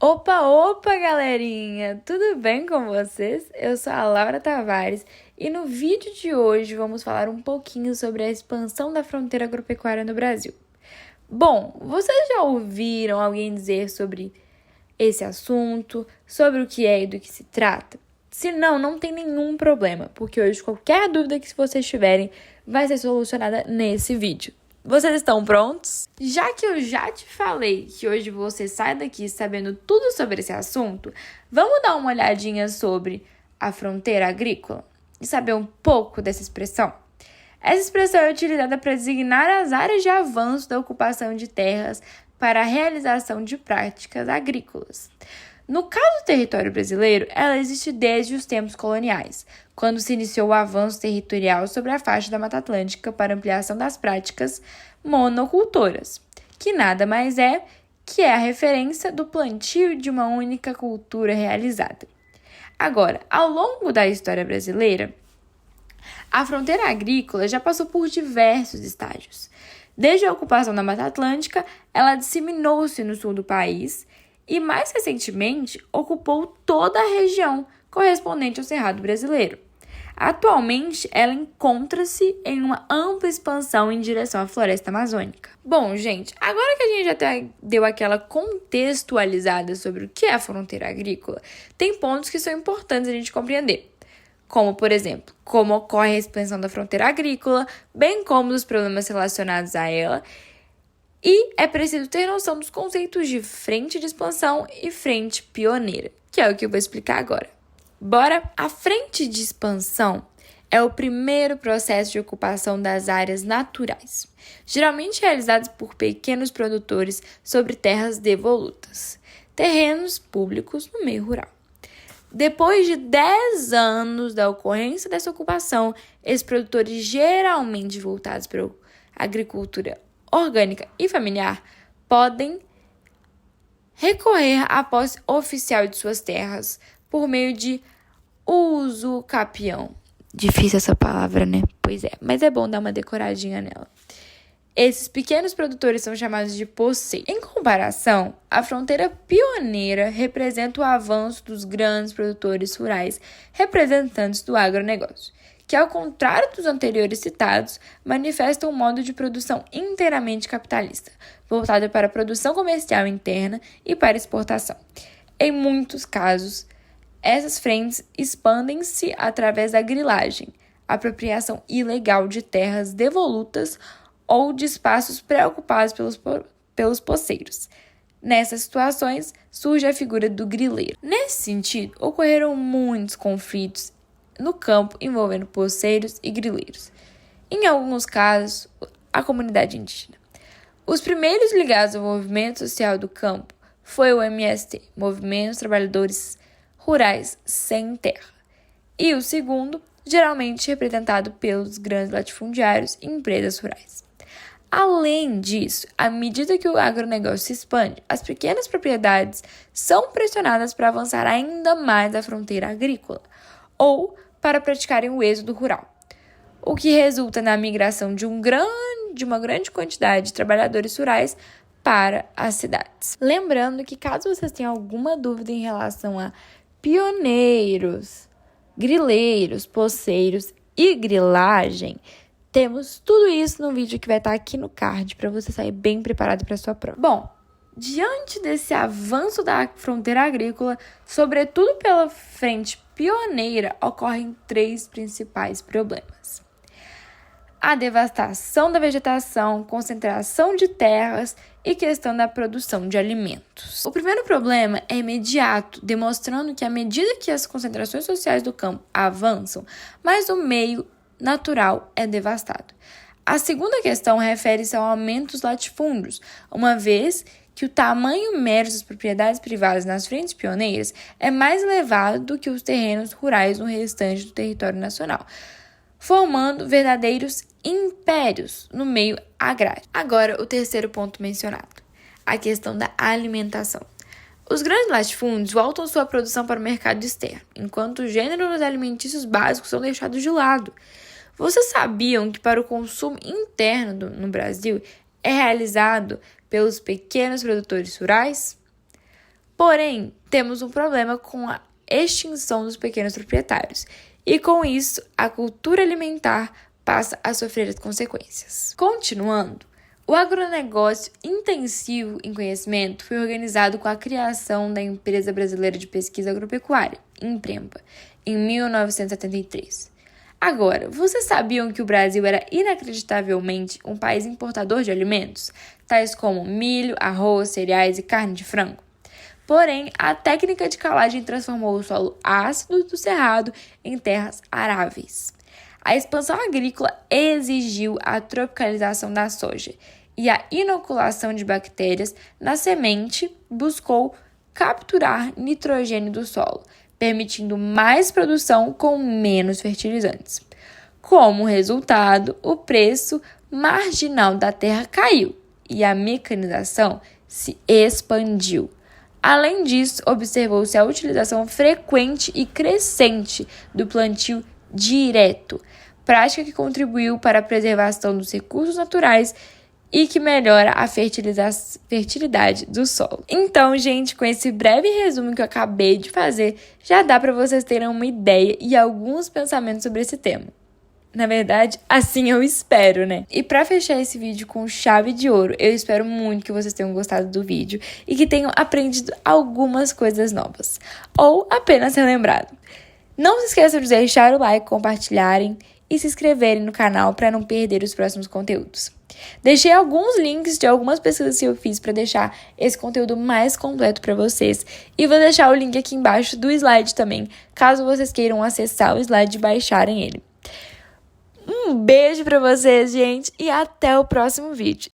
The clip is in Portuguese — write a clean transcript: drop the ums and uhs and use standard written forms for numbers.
Opa, opa, galerinha! Tudo bem com vocês? Eu sou a Laura Tavares e no vídeo de hoje vamos falar um pouquinho sobre a expansão da fronteira agropecuária no Brasil. Bom, vocês já ouviram alguém dizer sobre esse assunto, sobre o que é e do que se trata? Se não, não tem nenhum problema, porque hoje qualquer dúvida que vocês tiverem vai ser solucionada nesse vídeo. Vocês estão prontos? Já que eu já te falei que hoje você sai daqui sabendo tudo sobre esse assunto, vamos dar uma olhadinha sobre a fronteira agrícola e saber um pouco dessa expressão? Essa expressão é utilizada para designar as áreas de avanço da ocupação de terras para a realização de práticas agrícolas. No caso do território brasileiro, ela existe desde os tempos coloniais, quando se iniciou o avanço territorial sobre a faixa da Mata Atlântica para ampliação das práticas monocultoras, que nada mais é que a referência do plantio de uma única cultura realizada. Agora, ao longo da história brasileira, a fronteira agrícola já passou por diversos estágios. Desde a ocupação da Mata Atlântica, ela disseminou-se no sul do país e, mais recentemente, ocupou toda a região correspondente ao Cerrado brasileiro. Atualmente, ela encontra-se em uma ampla expansão em direção à floresta amazônica. Bom, gente, agora que a gente já deu aquela contextualizada sobre o que é a fronteira agrícola, tem pontos que são importantes a gente compreender. Como, por exemplo, como ocorre a expansão da fronteira agrícola, bem como dos problemas relacionados a ela. E é preciso ter noção dos conceitos de frente de expansão e frente pioneira, que é o que eu vou explicar agora. Bora? A frente de expansão é o primeiro processo de ocupação das áreas naturais, geralmente realizados por pequenos produtores sobre terras devolutas, terrenos públicos no meio rural. Depois de 10 anos da ocorrência dessa ocupação, esses produtores geralmente voltados para a agricultura orgânica e familiar podem recorrer à posse oficial de suas terras por meio de uso capião. Difícil essa palavra, né? Pois é, mas é bom dar uma decoradinha nela. Esses pequenos produtores são chamados de poceiros. Em comparação, a fronteira pioneira representa o avanço dos grandes produtores rurais, representantes do agronegócio, que, ao contrário dos anteriores citados, manifestam um modo de produção inteiramente capitalista, voltado para a produção comercial interna e para exportação. Em muitos casos, essas frentes expandem-se através da grilagem, apropriação ilegal de terras devolutas ou de espaços pré-ocupados pelos poceiros. Nessas situações, surge a figura do grileiro. Nesse sentido, ocorreram muitos conflitos no campo envolvendo poceiros e grileiros. Em alguns casos, a comunidade indígena. Os primeiros ligados ao movimento social do campo foi o MST, Movimento dos Trabalhadores Rurais Sem Terra, e o segundo, geralmente representado pelos grandes latifundiários e empresas rurais. Além disso, à medida que o agronegócio se expande, as pequenas propriedades são pressionadas para avançar ainda mais a fronteira agrícola, ou para praticarem o êxodo rural, o que resulta na migração de uma grande quantidade de trabalhadores rurais para as cidades. Lembrando que, caso vocês tenham alguma dúvida em relação a pioneiros, grileiros, poceiros e grilagem, temos tudo isso no vídeo que vai estar aqui no card para você sair bem preparado para a sua prova. Bom, diante desse avanço da fronteira agrícola, sobretudo pela frente pioneira, ocorrem 3 principais problemas: a devastação da vegetação, concentração de terras e questão da produção de alimentos. O primeiro problema é imediato, demonstrando que à medida que as concentrações sociais do campo avançam, mais o meio natural é devastado. A segunda questão refere-se ao aumento dos latifúndios, uma vez que o tamanho médio das propriedades privadas nas frentes pioneiras é mais elevado do que os terrenos rurais no restante do território nacional, formando verdadeiros impérios no meio agrário. Agora, o terceiro ponto mencionado, a questão da alimentação. Os grandes latifúndios voltam sua produção para o mercado externo, enquanto os gêneros alimentícios básicos são deixados de lado. Vocês sabiam que para o consumo interno no Brasil é realizado pelos pequenos produtores rurais? Porém, temos um problema com a extinção dos pequenos proprietários. E com isso, a cultura alimentar passa a sofrer as consequências. Continuando, o agronegócio intensivo em conhecimento foi organizado com a criação da Empresa Brasileira de Pesquisa Agropecuária, Emprempa, em 1973. Agora, vocês sabiam que o Brasil era inacreditavelmente um país importador de alimentos, tais como milho, arroz, cereais e carne de frango? Porém, a técnica de calagem transformou o solo ácido do cerrado em terras aráveis. A expansão agrícola exigiu a tropicalização da soja e a inoculação de bactérias na semente buscou capturar nitrogênio do solo, permitindo mais produção com menos fertilizantes. Como resultado, o preço marginal da terra caiu e a mecanização se expandiu. Além disso, observou-se a utilização frequente e crescente do plantio direto, prática que contribuiu para a preservação dos recursos naturais e que melhora a fertilidade do solo. Então, gente, com esse breve resumo que eu acabei de fazer, já dá para vocês terem uma ideia e alguns pensamentos sobre esse tema. Na verdade, assim eu espero, né? E para fechar esse vídeo com chave de ouro, eu espero muito que vocês tenham gostado do vídeo e que tenham aprendido algumas coisas novas, ou apenas relembrado. Não se esqueçam de deixar o like, compartilharem e se inscreverem no canal para não perder os próximos conteúdos. Deixei alguns links de algumas pesquisas que eu fiz para deixar esse conteúdo mais completo para vocês. E vou deixar o link aqui embaixo do slide também, caso vocês queiram acessar o slide e baixarem ele. Um beijo para vocês, gente, e até o próximo vídeo.